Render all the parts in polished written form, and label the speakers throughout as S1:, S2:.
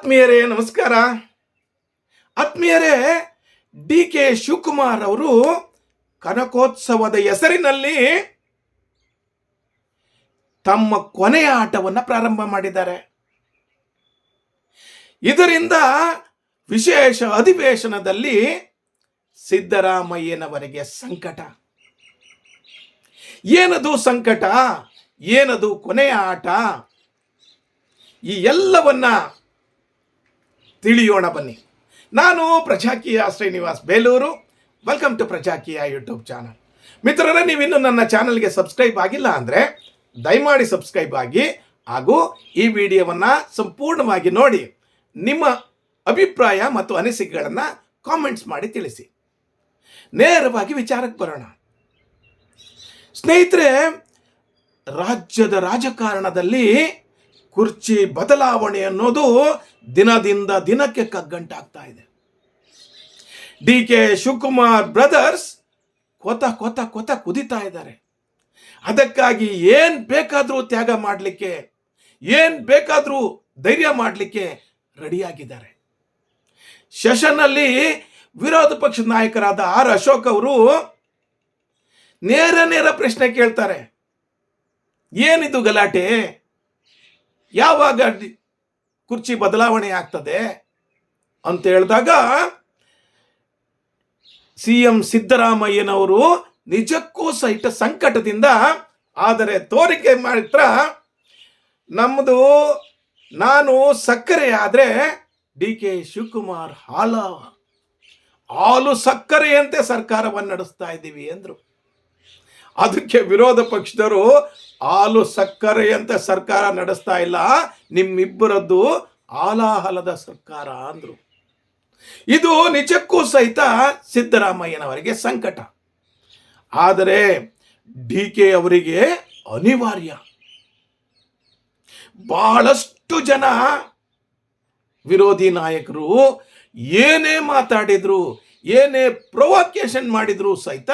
S1: ಆತ್ಮೀಯರೇ ನಮಸ್ಕಾರ. ಆತ್ಮೀಯರೇ, ಡಿ ಕೆ ಶಿವಕುಮಾರ್ ಅವರು ಕನಕೋತ್ಸವದ ಹೆಸರಿನಲ್ಲಿ ತಮ್ಮ ಕೊನೆಯ ಆಟವನ್ನು ಪ್ರಾರಂಭ ಮಾಡಿದ್ದಾರೆ. ಇದರಿಂದ ವಿಶೇಷ ಅಧಿವೇಶನದಲ್ಲಿ ಸಿದ್ದರಾಮಯ್ಯನವರಿಗೆ ಸಂಕಟ. ಏನದು ಸಂಕಟ, ಏನದು ಕೊನೆಯ ಆಟ, ಈ ಎಲ್ಲವನ್ನ ತಿಳಿಯೋಣ ಬನ್ನಿ. ನಾನು Prajakeeya Srinivas Belur. Welcome to Prajakeeya YouTube channel. ಮಿತ್ರರೇ, ನೀವಿನ್ನೂ ನನ್ನ ಚಾನಲ್ಗೆ ಸಬ್ಸ್ಕ್ರೈಬ್ ಆಗಿಲ್ಲ ಅಂದರೆ ದಯಮಾಡಿ ಸಬ್ಸ್ಕ್ರೈಬ್ ಆಗಿ ಹಾಗೂ ಈ ವಿಡಿಯೋವನ್ನು ಸಂಪೂರ್ಣವಾಗಿ ನೋಡಿ ನಿಮ್ಮ ಅಭಿಪ್ರಾಯ ಮತ್ತು ಅನಿಸಿಕೆಗಳನ್ನು ಕಾಮೆಂಟ್ಸ್ ಮಾಡಿ ತಿಳಿಸಿ. ನೇರವಾಗಿ ವಿಚಾರಕ್ಕೆ ಬರೋಣ. ಸ್ನೇಹಿತರೆ, ರಾಜ್ಯದ ರಾಜಕಾರಣದಲ್ಲಿ ಕುರ್ಚಿ ಬದಲಾವಣೆ ಅನ್ನೋದು ದಿನದಿಂದ ದಿನಕ್ಕೆ ಕಗ್ಗಂಟಾಗ್ತಾ ಇದೆ. ಡಿ ಕೆ ಶಿವಕುಮಾರ್ ಬ್ರದರ್ಸ್ ಕೊತ ಕುದಿತಾ ಇದ್ದಾರೆ. ಅದಕ್ಕಾಗಿ ಏನು ಬೇಕಾದರೂ ತ್ಯಾಗ ಮಾಡಲಿಕ್ಕೆ, ಏನು ಬೇಕಾದರೂ ಧೈರ್ಯ ಮಾಡಲಿಕ್ಕೆ ರೆಡಿಯಾಗಿದ್ದಾರೆ. ಸೆಷನ್ನಲ್ಲಿ ವಿರೋಧ ಪಕ್ಷದ ನಾಯಕರಾದ ಆರ್ ಅಶೋಕ್ ಅವರು ನೇರ ಪ್ರಶ್ನೆ ಕೇಳ್ತಾರೆ. ಏನಿದು ಗಲಾಟೆ, ಯಾವಾಗ ಕುರ್ಚಿ ಬದಲಾವಣೆ ಆಗ್ತದೆ ಅಂತ ಹೇಳಿದಾಗ ಸಿಎಂ ಸಿದ್ದರಾಮಯ್ಯನವರು ನಿಜಕ್ಕೂ ಸಹಿತ ಸಂಕಟದಿಂದ, ಆದರೆ ತೋರಿಕೆ ಮಾತ್ರ ನಮ್ಮದು, ನಾನು ಸಕ್ಕರೆ ಆದರೆ ಡಿ ಕೆ ಶಿವಕುಮಾರ್ ಹಾಲು ಸಕ್ಕರೆಯಂತೆ ಸರ್ಕಾರವನ್ನು ನಡೆಸ್ತಾ ಇದ್ದೀವಿ ಅಂದರು. ಅದಕ್ಕೆ ವಿರೋಧ ಪಕ್ಷದವರು ಹಾಲು ಸಕ್ಕರೆಯಂತೆ ಸರ್ಕಾರ ನಡೆಸ್ತಾ ಇಲ್ಲ, ನಿಮ್ಮಿಬ್ಬರದ್ದು ಹಾಲಾಹಲದ ಸರ್ಕಾರ ಅಂದರು. ಇದು ನಿಜಕ್ಕೂ ಸಹಿತ ಸಿದ್ದರಾಮಯ್ಯನವರಿಗೆ ಸಂಕಟ. ಆದರೆ ಡಿ ಕೆ ಅವರಿಗೆ ಅನಿವಾರ್ಯ. ಬಹಳಷ್ಟು ಜನ ವಿರೋಧಿ ನಾಯಕರು ಏನೇ ಮಾತಾಡಿದ್ರು, ಏನೇ ಪ್ರೊವೊಕೇಶನ್ ಮಾಡಿದ್ರು ಸಹಿತ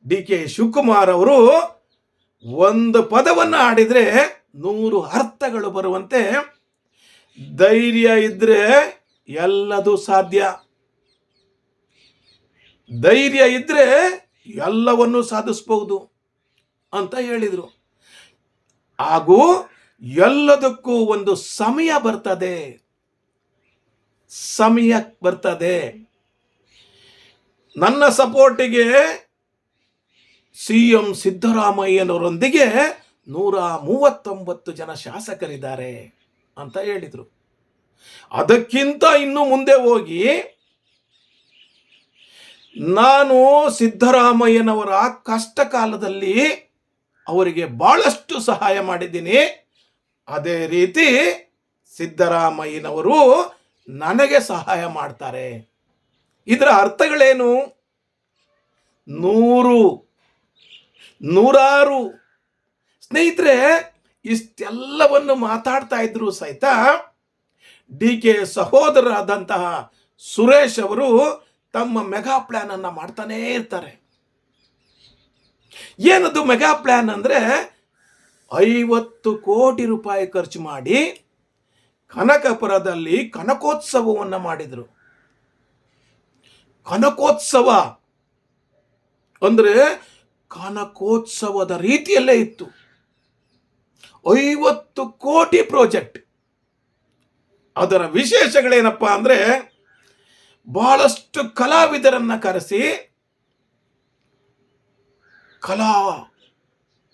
S1: ಡಿ ಕೆ ಶಿವಕುಮಾರ್ ಅವರು ಒಂದು ಪದವನ್ನು ಆಡಿದರೆ 100 ಅರ್ಥಗಳು ಬರುವಂತೆ, ಧೈರ್ಯ ಇದ್ರೆ ಎಲ್ಲದೂ ಸಾಧ್ಯ, ಧೈರ್ಯ ಇದ್ರೆ ಎಲ್ಲವನ್ನೂ ಸಾಧಿಸಬಹುದು ಅಂತ ಹೇಳಿದರು. ಹಾಗೂ ಎಲ್ಲದಕ್ಕೂ ಒಂದು ಸಮಯ ಬರ್ತದೆ. ನನ್ನ ಸಪೋರ್ಟಿಗೆ ಸಿಎಂ ಸಿದ್ದರಾಮಯ್ಯನವರೊಂದಿಗೆ 139 ಜನ ಶಾಸಕರಿದ್ದಾರೆ ಅಂತ ಹೇಳಿದರು. ಅದಕ್ಕಿಂತ ಇನ್ನು ಮುಂದೆ ಹೋಗಿ, ನಾನು ಸಿದ್ದರಾಮಯ್ಯನವರ ಕಷ್ಟ ಕಾಲದಲ್ಲಿ ಅವರಿಗೆ ಬಹಳಷ್ಟು ಸಹಾಯ ಮಾಡಿದ್ದೀನಿ, ಅದೇ ರೀತಿ ಸಿದ್ದರಾಮಯ್ಯನವರು ನನಗೆ ಸಹಾಯ ಮಾಡ್ತಾರೆ. ಇದರ ಅರ್ಥಗಳೇನು? 100 ಸ್ನೇಹಿತರೆ, ಇಷ್ಟೆಲ್ಲವನ್ನು ಮಾತಾಡ್ತಾ ಇದ್ರು ಸಹಿತ ಡಿ ಕೆ ಸಹೋದರರಾದಂತಹ ಸುರೇಶ್ ಅವರು ತಮ್ಮ ಮೆಗಾ ಪ್ಲಾನ್ ಅನ್ನು ಮಾಡ್ತಾನೇ ಇರ್ತಾರೆ. ಏನದು ಮೆಗಾ ಪ್ಲಾನ್ ಅಂದರೆ, 50 ಕೋಟಿ ರೂಪಾಯಿ ಖರ್ಚು ಮಾಡಿ ಕನಕಪುರದಲ್ಲಿ ಕನಕೋತ್ಸವವನ್ನು ಮಾಡಿದರು. ಕನಕೋತ್ಸವ ಅಂದರೆ ಕನಕೋತ್ಸವದ ರೀತಿಯಲ್ಲೇ ಇತ್ತು. 50 ಕೋಟಿ ಪ್ರಾಜೆಕ್ಟ್. ಅದರ ವಿಶೇಷಗಳೇನಪ್ಪ ಅಂದರೆ, ಬಹಳಷ್ಟು ಕಲಾವಿದರನ್ನ ಕರೆಸಿ ಕಲಾ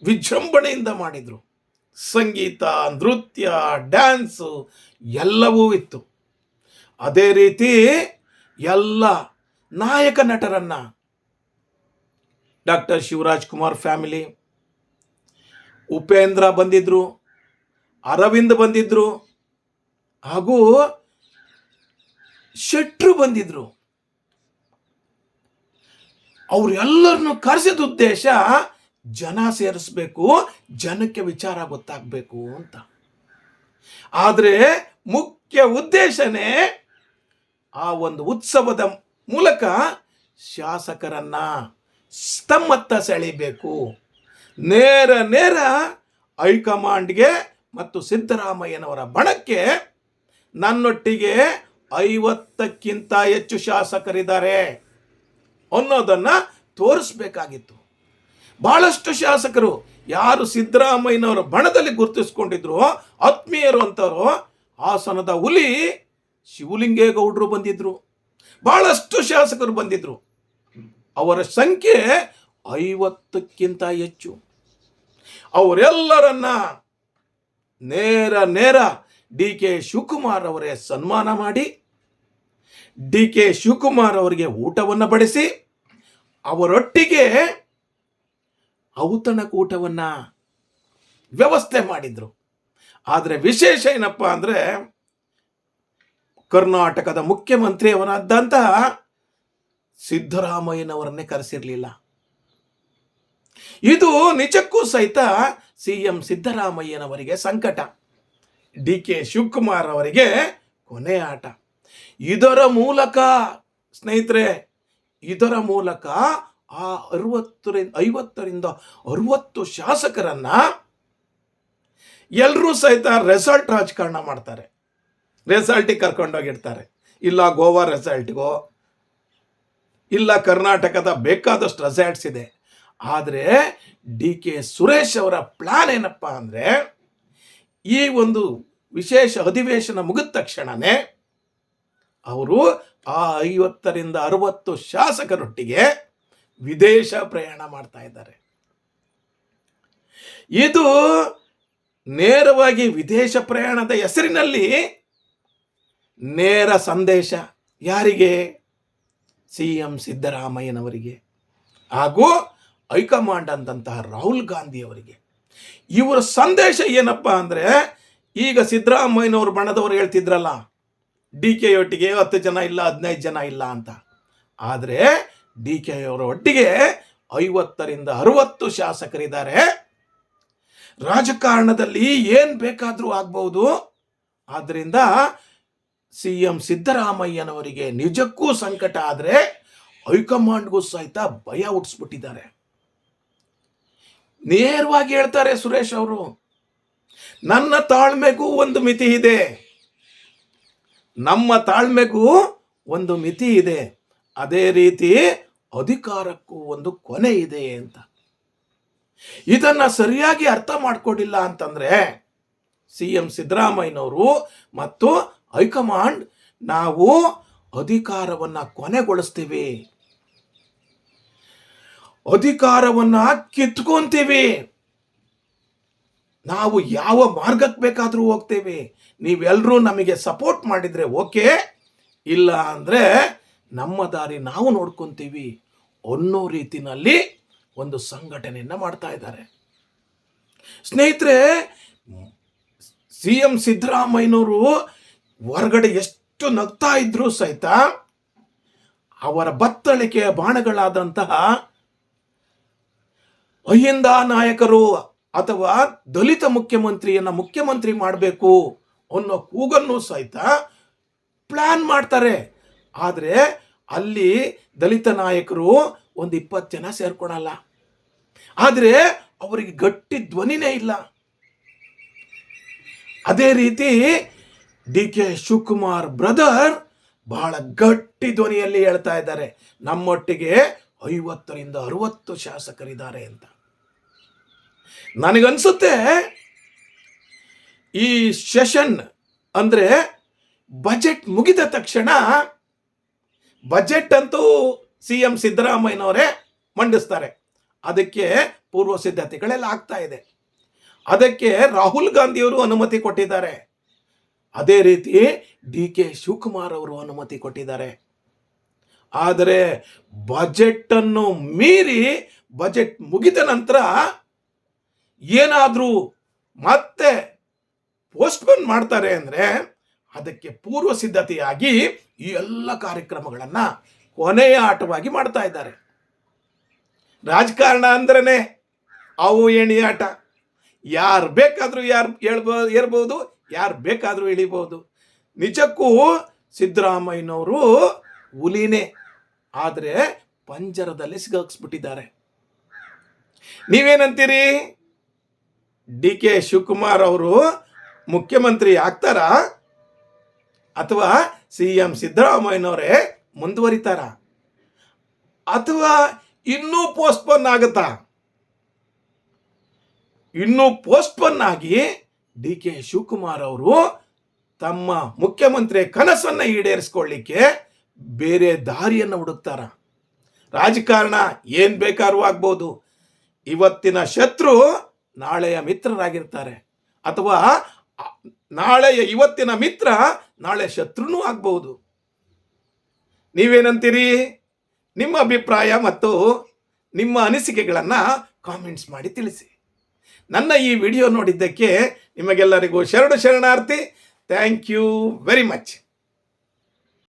S1: ವಿಜೃಂಭಣೆಯಿಂದ ಮಾಡಿದರು. ಸಂಗೀತ, ನೃತ್ಯ, ಡ್ಯಾನ್ಸು ಎಲ್ಲವೂ ಇತ್ತು. ಅದೇ ರೀತಿ ಎಲ್ಲ ನಾಯಕ ನಟರನ್ನ, ಡಾಕ್ಟರ್ ಶಿವರಾಜ್ ಕುಮಾರ್ ಫ್ಯಾಮಿಲಿ, ಉಪೇಂದ್ರ ಬಂದಿದ್ರು, ಅರವಿಂದ್ ಬಂದಿದ್ರು, ಹಾಗೂ ಶೆಟ್ರು ಬಂದಿದ್ರು. ಅವರೆಲ್ಲರನ್ನು ಕರೆಸಿದ ಉದ್ದೇಶ ಜನ ಸೇರಿಸಬೇಕು, ಜನಕ್ಕೆ ವಿಚಾರ ಗೊತ್ತಾಗಬೇಕು ಅಂತ. ಆದರೆ ಮುಖ್ಯ ಉದ್ದೇಶನೇ ಆ ಒಂದು ಉತ್ಸವದ ಮೂಲಕ ಶಾಸಕರನ್ನ ತಮ್ಮತ್ತ ಸೆಳೆಯಬೇಕು. ನೇರ ಹೈಕಮಾಂಡ್ಗೆ ಮತ್ತು ಸಿದ್ದರಾಮಯ್ಯನವರ ಬಣಕ್ಕೆ ನನ್ನೊಟ್ಟಿಗೆ 50ಕ್ಕಿಂತ ಹೆಚ್ಚು ಶಾಸಕರಿದ್ದಾರೆ ಅನ್ನೋದನ್ನ ತೋರಿಸ್ಬೇಕಾಗಿತ್ತು. ಬಹಳಷ್ಟು ಶಾಸಕರು ಯಾರು ಸಿದ್ದರಾಮಯ್ಯನವರ ಬಣದಲ್ಲಿ ಗುರುತಿಸ್ಕೊಂಡಿದ್ರು, ಆತ್ಮೀಯರು ಅಂತವರು, ಹಾಸನದ ಹುಲಿ ಶಿವಲಿಂಗೇಗೌಡರು ಬಂದಿದ್ರು, ಬಹಳಷ್ಟು ಶಾಸಕರು ಬಂದಿದ್ರು. ಅವರ ಸಂಖ್ಯೆ 50ಕ್ಕಿಂತ ಹೆಚ್ಚು. ಅವರೆಲ್ಲರನ್ನ ನೇರ ಡಿ ಕೆ ಶಿವಕುಮಾರ್ ಅವರೇ ಸನ್ಮಾನ ಮಾಡಿ, ಡಿ ಕೆ ಶಿವಕುಮಾರ್ ಅವರಿಗೆ ಊಟವನ್ನು ಬಡಿಸಿ, ಅವರೊಟ್ಟಿಗೆ ಔತಣಕೂಟವನ್ನು ವ್ಯವಸ್ಥೆ ಮಾಡಿದ್ರು. ಆದರೆ ವಿಶೇಷ ಏನಪ್ಪ ಅಂದರೆ, ಕರ್ನಾಟಕದ ಮುಖ್ಯಮಂತ್ರಿಯವರಾದಂತಹ ಸಿದ್ದರಾಮಯ್ಯನವರನ್ನೇ ಕರೆಸಿರಲಿಲ್ಲ. ಇದು ನಿಜಕ್ಕೂ ಸಹಿತ CM ಸಿದ್ದರಾಮಯ್ಯನವರಿಗೆ ಸಂಕಟ, ಡಿ ಕೆ ಶಿವಕುಮಾರ್ ಅವರಿಗೆ ಕೊನೆ ಆಟ. ಇದರ ಮೂಲಕ ಸ್ನೇಹಿತರೆ, ಇದರ ಮೂಲಕ ಆ 50ರಿಂದ 60 ಶಾಸಕರನ್ನ ಎಲ್ಲರೂ ಸಹಿತ ರೆಸಾರ್ಟ್ ರಾಜಕಾರಣ ಮಾಡ್ತಾರೆ. ರೆಸಾರ್ಟಿಗೆ ಕರ್ಕೊಂಡೋಗಿರ್ತಾರೆ. ಇಲ್ಲ ಗೋವಾ ರೆಸಾರ್ಟ್ಗೋ, ಇಲ್ಲ ಕರ್ನಾಟಕದ ಬೇಕಾದಷ್ಟು ರೆಸಾರ್ಟ್ಸ್ ಇದೆ. ಆದರೆ ಡಿ ಕೆ ಸುರೇಶ್ ಅವರ ಪ್ಲಾನ್ ಏನಪ್ಪ ಅಂದರೆ, ಈ ಒಂದು ವಿಶೇಷ ಅಧಿವೇಶನ ಮುಗಿದ ತಕ್ಷಣನೇ ಅವರು ಆ 50ರಿಂದ 60 ಶಾಸಕರೊಟ್ಟಿಗೆ ವಿದೇಶ ಪ್ರಯಾಣ ಮಾಡ್ತಾ ಇದ್ದಾರೆ. ಇದು ನೇರವಾಗಿ ವಿದೇಶ ಪ್ರಯಾಣದ ಹೆಸರಿನಲ್ಲಿ ನೇರ ಸಂದೇಶ ಯಾರಿಗೆ? CM ಸಿದ್ದರಾಮಯ್ಯನವರಿಗೆ ಹಾಗೂ ಹೈಕಮಾಂಡ್ ಅಂತಹ ರಾಹುಲ್ ಗಾಂಧಿ ಅವರಿಗೆ. ಇವರ ಸಂದೇಶ ಏನಪ್ಪ ಅಂದರೆ, ಈಗ ಸಿದ್ದರಾಮಯ್ಯನವರು ಬಣದವರು ಹೇಳ್ತಿದ್ರಲ್ಲ, ಡಿ ಕೆ ಒಟ್ಟಿಗೆ 10 ಜನ ಇಲ್ಲ 15 ಜನ ಇಲ್ಲ ಅಂತ. ಆದರೆ ಡಿ ಕೆ ಅವರ ಒಟ್ಟಿಗೆ 50ರಿಂದ 60 ಶಾಸಕರಿದ್ದಾರೆ. ರಾಜಕಾರಣದಲ್ಲಿ ಏನು ಬೇಕಾದರೂ ಆಗ್ಬಹುದು. ಆದ್ದರಿಂದ CM ಸಿದ್ದರಾಮಯ್ಯನವರಿಗೆ ನಿಜಕ್ಕೂ ಸಂಕಟ ಆದರೆ ಹೈಕಮಾಂಡ್ಗೂ ಸಹಿತ ಭಯ ಹುಟ್ಟಿಸ್ಬಿಟ್ಟಿದ್ದಾರೆ. ನೇರವಾಗಿ ಹೇಳ್ತಾರೆ ಸುರೇಶ್ ಅವರು, ನನ್ನ ತಾಳ್ಮೆಗೂ ಒಂದು ಮಿತಿ ಇದೆ, ನಮ್ಮ ತಾಳ್ಮೆಗೂ ಒಂದು ಮಿತಿ ಇದೆ, ಅದೇ ರೀತಿ ಅಧಿಕಾರಕ್ಕೂ ಒಂದು ಕೊನೆ ಇದೆ ಅಂತ. ಇದನ್ನ ಸರಿಯಾಗಿ ಅರ್ಥ ಮಾಡ್ಕೊಂಡಿಲ್ಲ ಅಂತಂದ್ರೆ CM ಸಿದ್ದರಾಮಯ್ಯನವರು ಮತ್ತು ಹೈಕಮಾಂಡ್ ನಾವು ಅಧಿಕಾರವನ್ನ ಕೊನೆಗೊಳಿಸ್ತೀವಿ, ಅಧಿಕಾರವನ್ನ ಕಿತ್ಕೊಂತೀವಿ, ನಾವು ಯಾವ ಮಾರ್ಗಕ್ಕೆ ಬೇಕಾದರೂ ಹೋಗ್ತೇವೆ, ನೀವೆಲ್ಲರೂ ನಮಗೆ ಸಪೋರ್ಟ್ ಮಾಡಿದ್ರೆ ಓಕೆ, ಇಲ್ಲ ಅಂದರೆ ನಮ್ಮ ದಾರಿ ನಾವು ನೋಡ್ಕೊಂತೀವಿ ಅನ್ನೋ ರೀತಿನಲ್ಲಿ ಒಂದು ಸಂಘಟನೆಯನ್ನು ಮಾಡ್ತಾ ಇದ್ದಾರೆ. ಸ್ನೇಹಿತರೆ, CM ಸಿದ್ದರಾಮಯ್ಯನವರು ಹೊರಗಡೆ ಎಷ್ಟು ನಗ್ತಾ ಇದ್ರೂ ಸಹಿತ ಅವರ ಬತ್ತಳಿಕೆಯ ಬಾಣಗಳಾದಂತಹ ಅಹಿಂದ ನಾಯಕರು ಅಥವಾ ದಲಿತ ಮುಖ್ಯಮಂತ್ರಿಯನ್ನ ಮುಖ್ಯಮಂತ್ರಿ ಮಾಡಬೇಕು ಅನ್ನೋ ಕೂಗನ್ನು ಸಹಿತ ಪ್ಲಾನ್ ಮಾಡ್ತಾರೆ. ಆದರೆ ಅಲ್ಲಿ ದಲಿತ ನಾಯಕರು ಒಂದು 20 ಜನ ಸೇರ್ಕೊಳಲ್ಲ. ಆದರೆ ಅವರಿಗೆ ಗಟ್ಟಿ ಧ್ವನಿನೇ ಇಲ್ಲ. ಅದೇ ರೀತಿ ಡಿ ಕೆ ಶಿವಕುಮಾರ್ ಬ್ರದರ್ ಬಹಳ ಗಟ್ಟಿ ಧ್ವನಿಯಲ್ಲಿ ಹೇಳ್ತಾ ಇದ್ದಾರೆ, ನಮ್ಮೊಟ್ಟಿಗೆ 50ರಿಂದ 60 ಶಾಸಕರಿದ್ದಾರೆ ಅಂತ. ನನಗನ್ಸುತ್ತೆ ಈ ಸೆಷನ್ ಅಂದ್ರೆ ಬಜೆಟ್ ಮುಗಿದ ತಕ್ಷಣ, ಬಜೆಟ್ ಅಂತೂ CM ಸಿದ್ದರಾಮಯ್ಯನವರೇ ಮಂಡಿಸ್ತಾರೆ, ಅದಕ್ಕೆ ಪೂರ್ವ ಸಿದ್ಧತೆಗಳೆಲ್ಲ ಆಗ್ತಾ ಇದೆ. ಅದಕ್ಕೆ ರಾಹುಲ್ ಗಾಂಧಿಯವರು ಅನುಮತಿ ಕೊಟ್ಟಿದ್ದಾರೆ, ಅದೇ ರೀತಿ ಡಿ ಕೆ ಶಿವಕುಮಾರ್ ಅವರು ಅನುಮತಿ ಕೊಟ್ಟಿದ್ದಾರೆ. ಆದರೆ ಬಜೆಟ್ ಅನ್ನು ಮೀರಿ ಬಜೆಟ್ ಮುಗಿದ ನಂತರ ಏನಾದರೂ ಮತ್ತೆ ಪೋಸ್ಟ್ಪೋನ್ ಮಾಡ್ತಾರೆ ಅಂದರೆ ಅದಕ್ಕೆ ಪೂರ್ವ ಸಿದ್ಧತೆಯಾಗಿ ಈ ಎಲ್ಲ ಕಾರ್ಯಕ್ರಮಗಳನ್ನು ಕೊನೆಯ ಆಟವಾಗಿ ಮಾಡ್ತಾ ಇದ್ದಾರೆ. ರಾಜಕಾರಣ ಅಂದ್ರೇ ಅವು ಎಣಿ ಆಟ, ಯಾರು ಬೇಕಾದರೂ ಏರ್ಬೋದು, ಯಾರು ಬೇಕಾದರೂ ಇಳಿಬಹುದು. ನಿಜಕ್ಕೂ ಸಿದ್ದರಾಮಯ್ಯನವರು ಹುಲಿನೇ, ಆದರೆ ಪಂಜರದಲ್ಲಿ ಸಿಗಾಕ್ಸ್ಬಿಟ್ಟಿದ್ದಾರೆ. ನೀವೇನಂತೀರಿ? ಡಿ ಕೆ ಶಿವಕುಮಾರ್ ಅವರು ಮುಖ್ಯಮಂತ್ರಿ ಆಗ್ತಾರಾ ಅಥವಾ CM ಸಿದ್ದರಾಮಯ್ಯನವರೇ ಮುಂದುವರಿತಾರ, ಅಥವಾ ಇನ್ನೂ ಪೋಸ್ಟ್ಪೋನ್ ಆಗುತ್ತಾ? ಇನ್ನೂ ಪೋಸ್ಟ್ಪೋನ್ ಆಗಿ DK ಶಿವಕುಮಾರ್ ಅವರು ತಮ್ಮ ಮುಖ್ಯಮಂತ್ರಿ ಕನಸನ್ನು ಈಡೇರಿಸ್ಕೊಳ್ಳಿಕ್ಕೆ ಬೇರೆ ದಾರಿಯನ್ನು ಹುಡುಕ್ತಾರ. ರಾಜಕಾರಣ ಏನ್ ಬೇಕಾದ್ರೂ ಆಗ್ಬೋದು. ಇವತ್ತಿನ ಶತ್ರು ನಾಳೆಯ ಮಿತ್ರರಾಗಿರ್ತಾರೆ, ಅಥವಾ ಇವತ್ತಿನ ಮಿತ್ರ ನಾಳೆ ಶತ್ರುನೂ ಆಗ್ಬಹುದು. ನೀವೇನಂತೀರಿ? ನಿಮ್ಮ ಅಭಿಪ್ರಾಯ ಮತ್ತು ನಿಮ್ಮ ಅನಿಸಿಕೆಗಳನ್ನು ಕಾಮೆಂಟ್ಸ್ ಮಾಡಿ ತಿಳಿಸಿ. ನನ್ನ ಈ ವಿಡಿಯೋ ನೋಡಿದ್ದಕ್ಕೆ ನಿಮಗೆಲ್ಲರಿಗೂ ಶರಣಾರ್ಥಿ. Thank you very much.